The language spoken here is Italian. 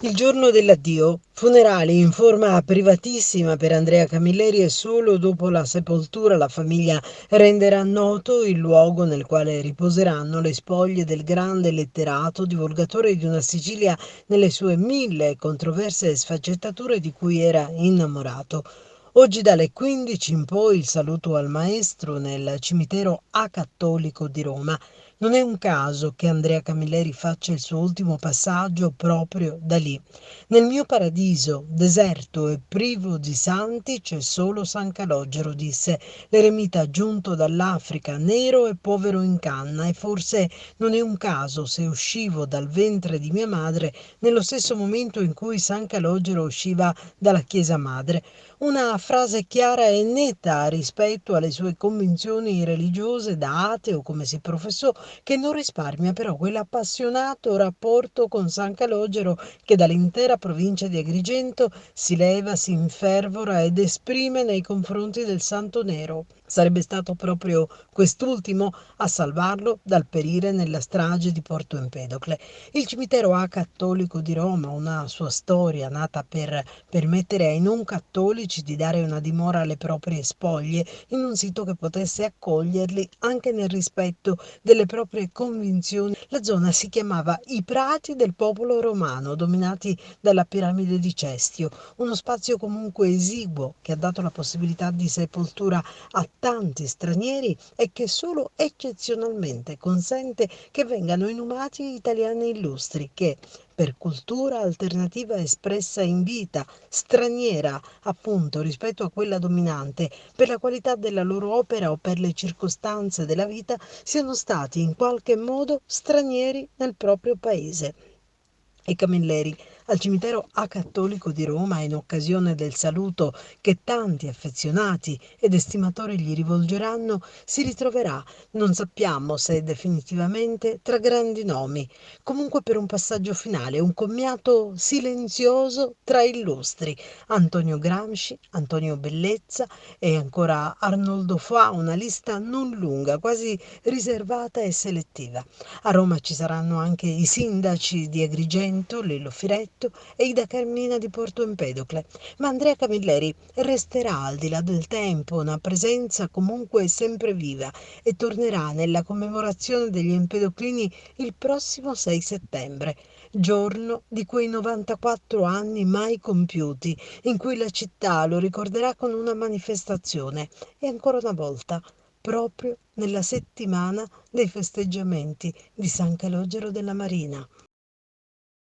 Il giorno dell'addio, funerali in forma privatissima per Andrea Camilleri e solo dopo la sepoltura la famiglia renderà noto il luogo nel quale riposeranno le spoglie del grande letterato, divulgatore di una Sicilia nelle sue mille controverse sfaccettature di cui era innamorato. Oggi dalle 15 in poi il saluto al maestro nel cimitero acattolico di Roma. Non è un caso che Andrea Camilleri faccia il suo ultimo passaggio proprio da lì. Nel mio paradiso, deserto e privo di santi, c'è solo San Calogero, disse l'eremita giunto dall'Africa, nero e povero in canna, e forse non è un caso se uscivo dal ventre di mia madre nello stesso momento in cui San Calogero usciva dalla Chiesa Madre. Una frase chiara e netta rispetto alle sue convinzioni religiose da ateo come si professò, che non risparmia però quell'appassionato rapporto con San Calogero che dall'intera provincia di Agrigento si leva, si infervora ed esprime nei confronti del Santo Nero. Sarebbe stato proprio quest'ultimo a salvarlo dal perire nella strage di Porto Empedocle. Il cimitero acattolico di Roma, una sua storia nata per permettere ai non cattolici di dare una dimora alle proprie spoglie in un sito che potesse accoglierli anche nel rispetto delle proprie convinzioni. La zona si chiamava I Prati del Popolo Romano, dominati dalla piramide di Cestio, uno spazio comunque esiguo che ha dato la possibilità di sepoltura a tanti stranieri e che solo eccezionalmente consente che vengano inumati italiani illustri che, per cultura alternativa espressa in vita, straniera appunto rispetto a quella dominante, per la qualità della loro opera o per le circostanze della vita, siano stati in qualche modo stranieri nel proprio paese. I Camilleri al cimitero acattolico di Roma, in occasione del saluto che tanti affezionati ed estimatori gli rivolgeranno, si ritroverà, non sappiamo se definitivamente, tra grandi nomi, comunque per un passaggio finale, un commiato silenzioso tra illustri: Antonio Gramsci, Antonio Bellezza e ancora Arnoldo Foà, una lista non lunga, quasi riservata e selettiva. A Roma ci saranno anche i sindaci di Agrigento, Lello Firetto e Ida Carmina di Porto Empedocle, ma Andrea Camilleri resterà al di là del tempo, una presenza comunque sempre viva, e tornerà nella commemorazione degli Empedoclini il prossimo 6 settembre, giorno di quei 94 anni mai compiuti, in cui la città lo ricorderà con una manifestazione, e ancora una volta proprio nella settimana dei festeggiamenti di San Calogero della Marina.